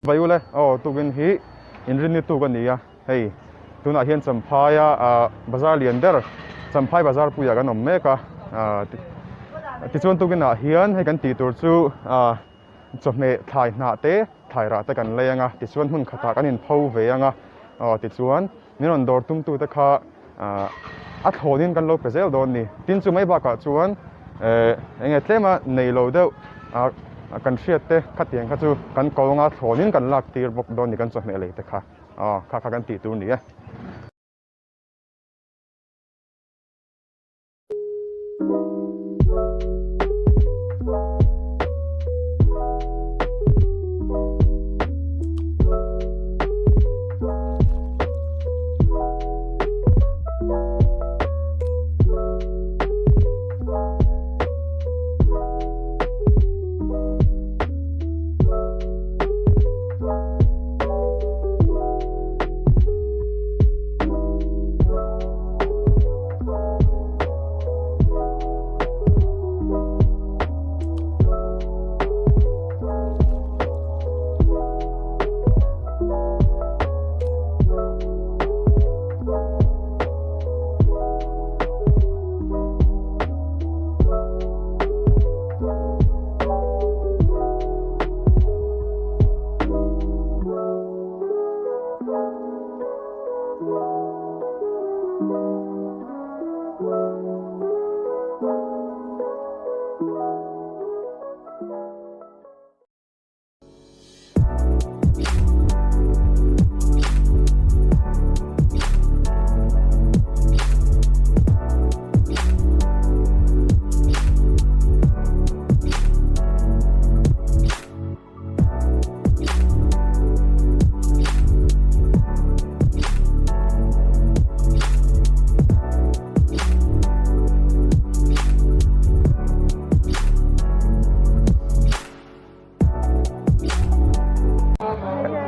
ไปอยู่เลยตุกินฮีอินรินนี่ตุกันนี่เฮ้ยตัวน่ะเห็นสัมภาระบาซาร์เลียนเดอร์สัมภาระบาซาร์ปุยกันนมเมกะที่ส่วนตุกินน่ะเห็นให้กันตีตัวจู่จบเมย์ถ่ายหน้าเตะถ่ายรัดกันเลยที่ส่วนหุ่นขัดกันอินพูเวียที่ส่วนนี่นนดอร์ตุ้มตัวตะขาอัดโหนินกันโลเปเซลโดนนี่ทิ้งจู่ไม่บ้ากะส่วนยังไงเท่มาในโลเดลกันเชียเตะขัดเตียงขัดจู่กันกองโหนินกันลักตีบกโดนนี่กันจบเมย์เลยตะขาข้ากันตีตัวนี้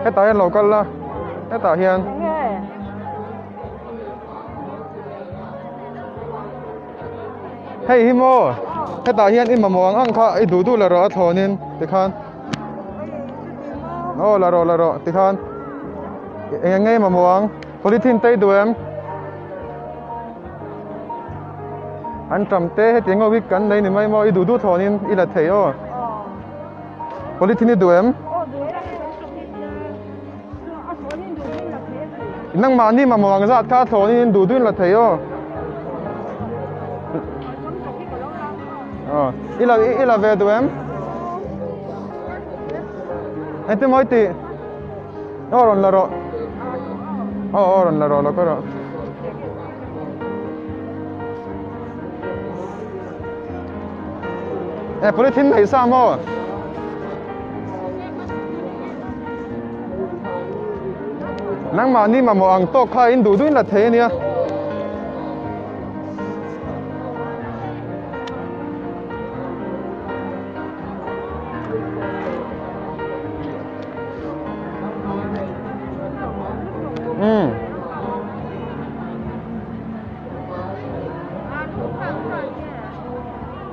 ให้ตาเห็นเรากันละให้ตาเห็นให้ฮิโมให้ตาเห็นอิมามองอังค่ะไอ้ดูละรอทอนินติคันละรอติคันยังไงมามองพลิทินเตยดูเอ็มอันจำเตให้เตียงเอาวิกันในนี่ไม่มอไอ้ดูทอนินอีละเทโอพลิทินนี่ดูเอ็มนั่งมานี่มามองจัดข้าโถนี่ดูด้วยละเทโออีลาเวดูเอ็มไอ้ที่ไม่ตีรอนละรอรอนละรอแล้วก็รอพลิทินไหนซ้ำอ๋อนั่งมานี่มามองโต๊ะข้าอินดูด้วยละเทเนี่ย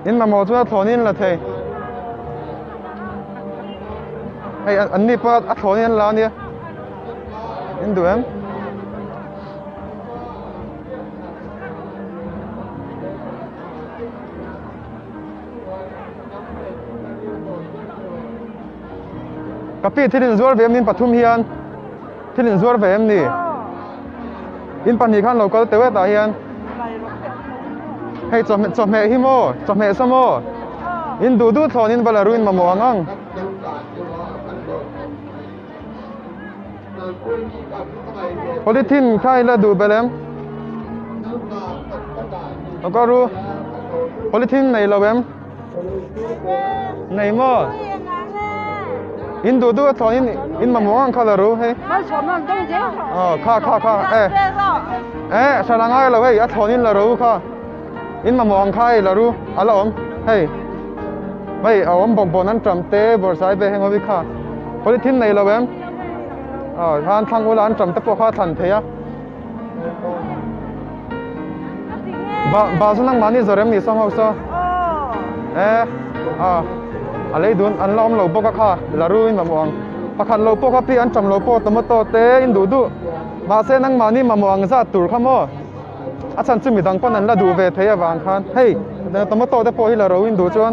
อินมามองตัวโถนินละเทไอ้อันนี้เปิดโถนินแล้วเนี่ยอินดูเอ็มกับพี่ที่ลินซัวร์เวมนินปทุมเฮียนที่ลินซัวร์เวมนี่อินปันนี่ขั้นเราก็เตวตาเฮียนให้จบเมฮิโมจบเมสโมอินดูทอนินบาลารุอินมามองอังพลิทินใครละดูไปแล้วแล้วก็รู้พลิทินในละเวมในหม้ออินดูทอนินอินมามองอังเขาละรู้เฮ้ยข้าฉลาดง่ายเลยเว้ยทอนินละรู้ข้าอินมามองใครละรู้อะไรอมเฮ้ยไม่เอาอมบ่งนั้นจำเตะบอลสายไปให้มาวิค่าพลิทินในละเวมทางอุลานจำเตะพวกข้าทันเทียบาสุนังมานี่จะเริ่มนี่สองหัวซะอะไรดูอันล้อมเราบอกข้าลารุอินมามองพ pakhan lo po kapi an cham lo po tomato te in du ma se nang mani ma muang za tur khamo achan chu mi dang pan an la du ve theya wang khan hei tomato te po hi la ro in du chuan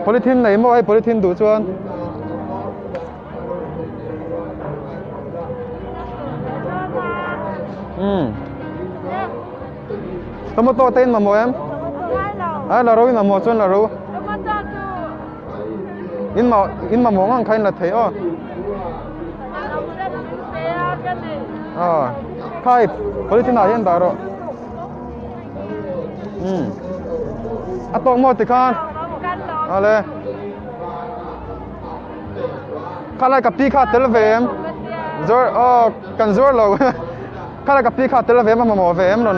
polythene nei mo ai polythene du chuan tomato te in ma mo em ai la ro in ma mo chuan la ro in mà mong ngang khain là thấy khai polythene nào hiện tại rồi tông một thì khan lê khan lại cặp tí khát tới về em rồi cần rồi lâu khan lại cặp tí khát tới về mà mò về em rồi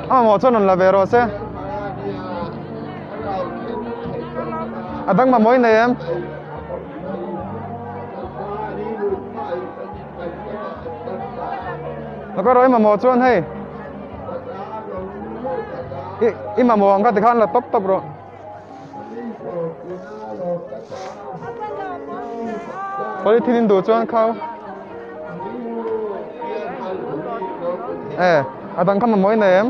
mò cho nó là về rồi xe đang mà mỗi này em nó có rồi mà mò chuan hay im mà mò cái khan là top rồi polythene đồ chuan khao đang không mà mỗi này em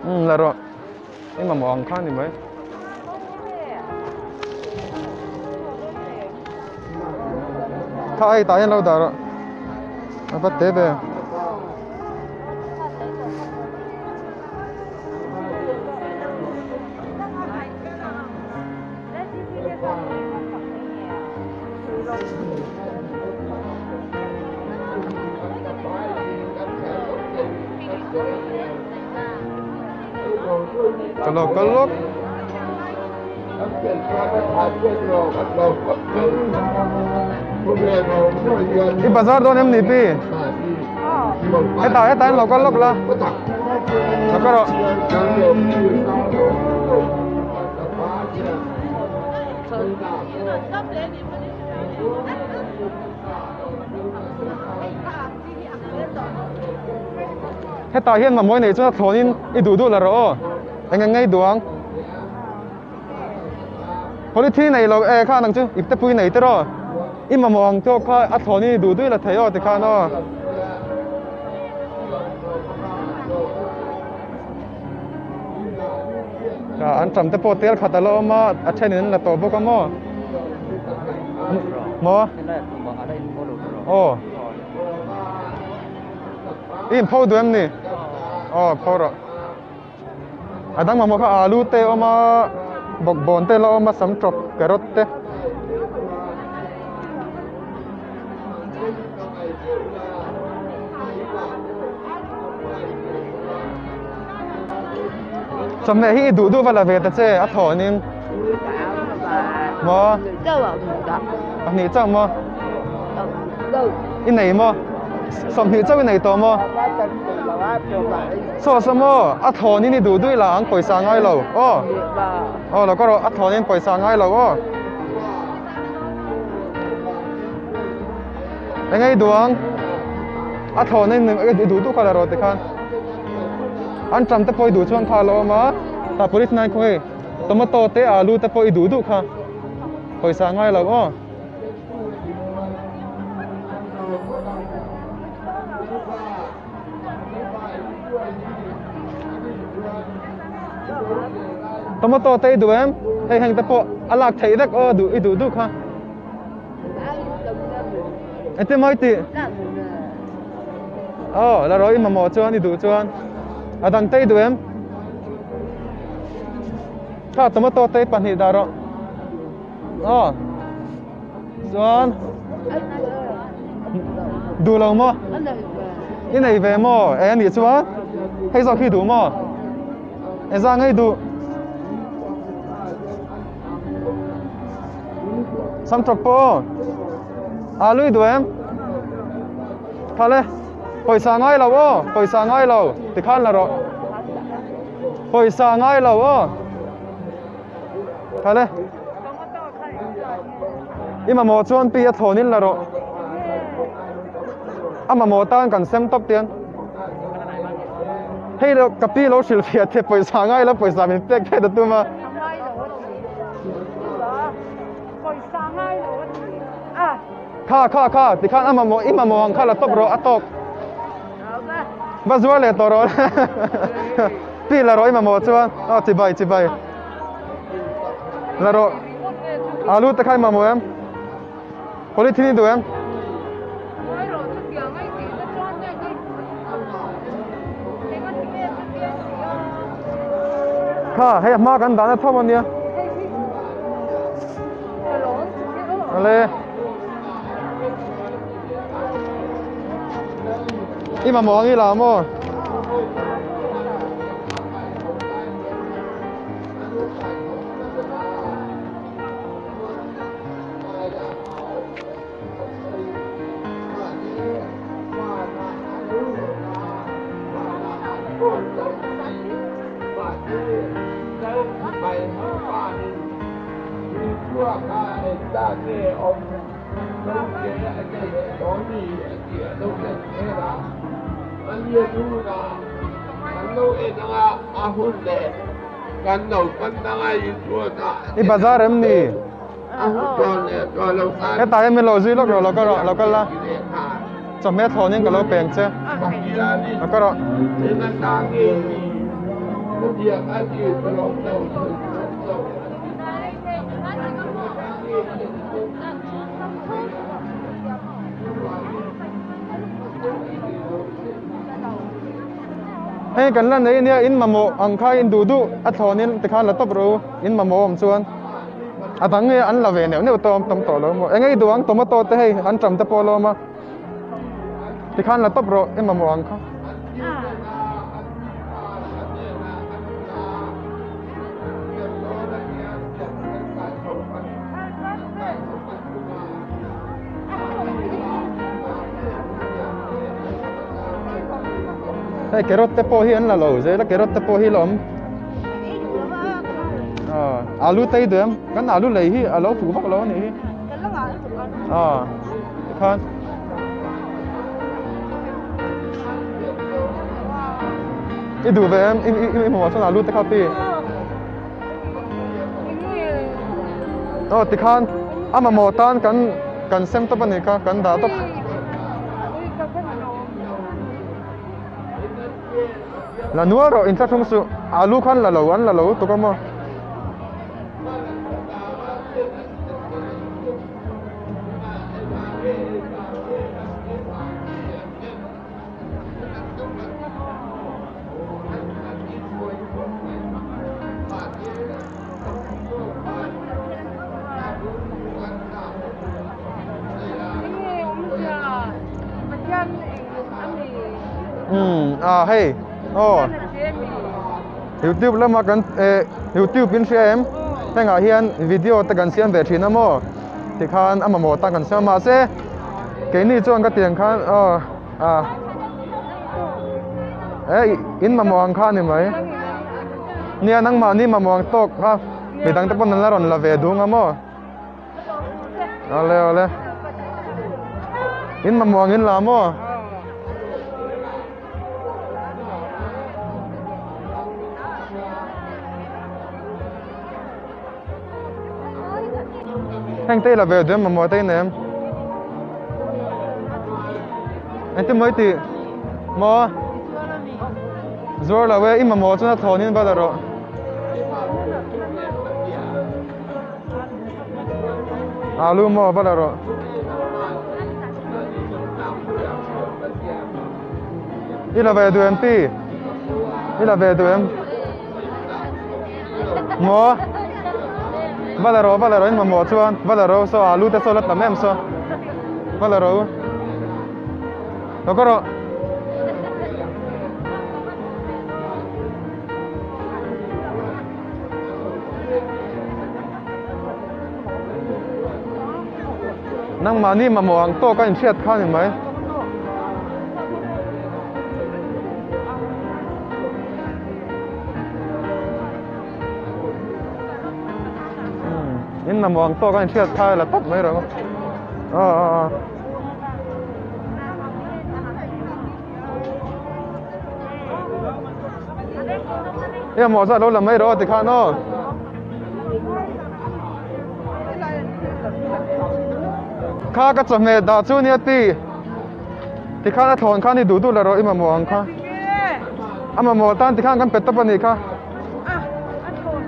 là rồi nhưng mà mò khan thì mấy khai tại lâu rồi bắt tế về kalau đi bazar đó em nỉ pi hết tay nó có lốc là nó có rồi hết tay hiện mà mỗi này chúng ta Thlawnin ít đủ là rồi anh ngay đuông polythene này là khá năng chứ ít tập này tới rồi im mà mong cho khai Thlawnin đủ là thấy rồi thì khá nó anh chăm tập hotel khát lo mà trên nên là tổ bốc mà im phao đuôi em nè phao rồi đang mà cái alu te mà bọc bồn te lo mà sắm trộp carrot te Chawhmeh hi đủ vào là về ta chơi Thlawnin mà nị cháu mà in này mà sắm nị cháu in này to mà sao mà Thlawnin đi đủ là anh bồi sang ngay lâu là có rồi Thlawnin bồi sang ngay lâu anh ấy đuông Thlawnin đi đủ cả rồi thì khan anh chăm tập bồi đủ chuan khá lâu mà ta polythene này coi tomato te alu tập bồi đủ khá bồi sang ngay lâu tomato te đủ em hay hàng tập bồi alak thấy đấy đủ khá em thấy mấy tỷ là rồi mà mò chuan đi đủ chuan đang tay đủ em khá tomato te pan hi đaro chuan đủ lâu mà cái này về mà em đi chuan hay do khi đủ mà em ra ngay đủ sam trọc po alu đủ em khá lên bồi sang ngay lâu thì khan là rồi bồi sang ngay lâu khá lên im mà mò chuan pi Thlawnin là rồi mà mò tan cần xem top tiền hey lo kapi lo sil phia the paisa ngai lo paisa min pek the tu ma kha ti khan ima mo ang khala top ro atok bazwa le to ro pi la ro ima mo chuan ti bai la ro alu ta khai ma mo em polythene du em kha hey ma kan da na thom ania ale ima mo ngi la mo Ini bazar em ni. Cái tay em lo duy lúc rồi lo cái la. Chawhmeh Thlawnin cái lo bèn chứ. Lo cái đó. Hey kan la nei nia in mamo ang khai in du Thlawnin te khan la top ro in mamo om chuan atang nge an la ve ne tom to lo mo engai duang tomato te hei an tram te polo ma te khan la top ro in mamo ang kha hey kerot te po hi an la lo je la kerot te po hi lom alu tây được em cái alu lấy hi alu phủ bắc lo này khan ít đủ về em im một số alu tây copy thì khan ama một tan cần xem tập này cần đã tập là nuôi rồi in không sự alu khan là lâu tụi con mà hey YouTube là mà cần YouTube bên phía em hay ngài hiền video ta cần xem về chuyện nào thì khan ama một ta cần xem mà sẽ cái này cho anh cái tiền khan in mà mong khan này mấy nia năng mà ni mà mong tóc ha bị tăng tập nên là rồi là về đúng không ale in mà mong in làm anh tây là về mà mọi tây này em anh tây mới thì mò rồi là về im mà mò cho nó thò nên bao giờ rồi alu mò bao giờ rồi đi là về tụi em đi là về tụi em mò Valero in mamo chuan Valero so alu te so la tamem so Valero lokoro nang mani mamo ang to ka in chat khan mai in nằm vòng to cái chiếc thay là tóc mấy rồi em mò ra đâu là mấy đó thì khá nó khá cái chấm mẹ đã chú nhiệt thì khá là thon khá thì đủ là rồi mà mò khá mà mò tan thì khá cái pet tập này khá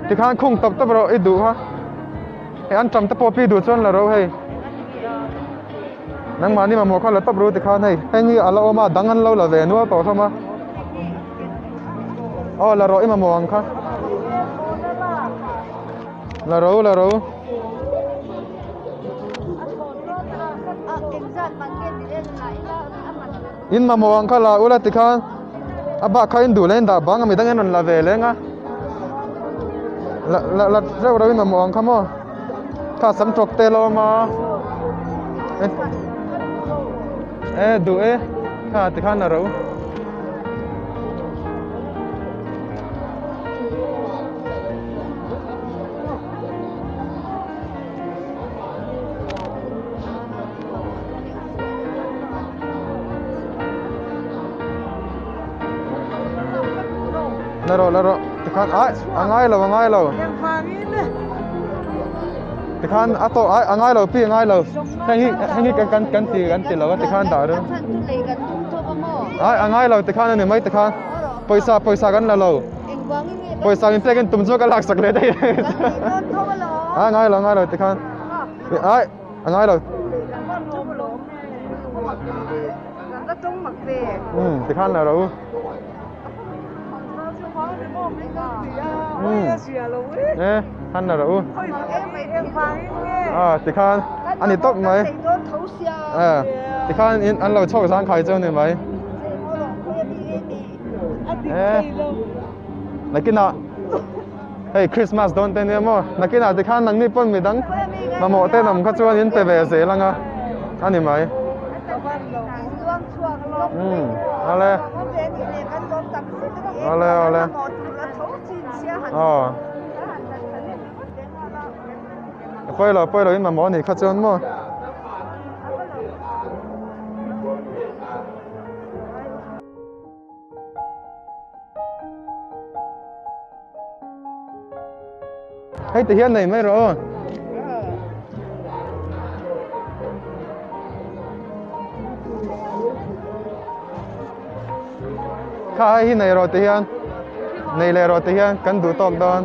thì khá không tập rồi ít đủ ha anh chấm tập popi đủ chọn là rồi hay nang mani mà mò khá là tập rồi thì khá này hay như ở lâu mà đắng ăn lâu là về nữa tổ thôi mà là rồi mà mò khá là rồi in mà mò khá là ula thì khá ba khai đủ lên đã bang mình đang ăn là về lên á là rau đâu in mà mò khá mà khá sắm trọc tê lo mà đủ khá thì khá là rồi là rồi thì khán ngay lâu thì khán ngay lâu pi ngay lâu hay cái tiền lâu thì khán đã rồi ngay lâu thì khán này mấy thì khán पैसा गन लो पैसा इन तेगन तुम जो का लाग सकले दे ngay lo thì khán ngay lo thì khán là rồi khăn là rồi thì khăn anh đi tóc mấy thì khăn anh lâu cho sang khai cho này mấy là cái nào hey Christmas don't tên em mà là cái nào thì khăn năng đi pon mình đắng mà mộ tên nằm khát cho anh về về dễ lắm à anh đi mấy ale bây giờ mà món này khá chân mà hay thì hiện này mới rồi khá hi này rồi thì hiện này là rồi thì hiện cần đủ tóc đó